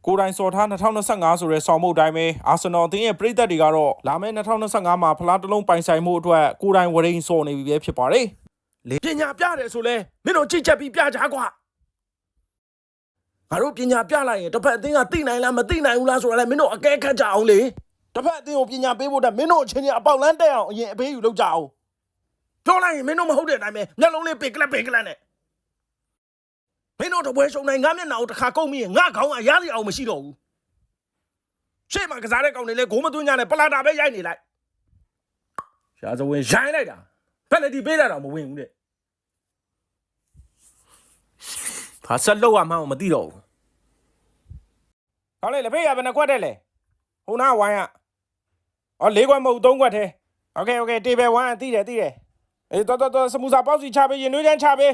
ကိုတိုင်စော်ထား2025ဆိုတဲ့ဆောင်မှုအတိုင်းပဲအာဆင်နယ်အသင်းရဲ့ပရိသတ်တွေကတော့လာမယ့်2025မှာဖလားတစ်လုံးပိုင်ဆိုင်မှုအတွက်ကိုတိုင်ဝရိန်စော်နေပြီပဲဖြစ်ပါတယ်လေပညာပြတယ်ဆိုလဲမင်းတို့ကြည့်ချက်ပြီးပြကြကွာငါတို့ပညာပြလိုက်ရင်တစ်ဖက်အသင်းကသိနိုင်လားမသိနိုင်ဘူးလားဆိုတာလဲမင်းတို့အကဲခတ်ကြအောင်လေတစ်ဖက်အသင်းကိုပညာပေးဖို့တက်မင်းတို့အချင်းချင်းအပေါက်လန်းတက်အောင်အရင်အပေးယူလုပ်ကြအောင်ပြောလိုက်ရင်မင်းတို့မဟုတ်တဲ့အတိုင်းပဲမျက်လုံးလေးပေကလပ်နဲ့မင်းတို့တပွဲရှုံနိုင်ငါမျက်နှာကိုတစ်ခါကုတ်မိရင်ငါခေါင်းကရားစီအောင်မရှိတော့ဘူးရှေ့မှာကစားတဲ့ကောင်တွေလဲဂိုးမသွင်းကြနဲ့ပလာတာပဲရိုက်နေလိုက်ရှားစဝင်ရိုင်းလိုက်တာဖက်လက်တီပေးတာတော့မဝင်ဘူးတဲ့ဘာဆက်လောက်ရမှန်းမသိတော့ဘူးဟောလေလက်ဖေးရဘယ်နှခွက်တဲ့လဲဟိုနာဝိုင်းက၄ခွက်မဟုတ်3ခွက်ထဲโอเคတေဘယ်ဝိုင်းသိတယ်အေးတော်စမူစာပေါက်စီချပေးရင်နှွေးချမ်းချပေး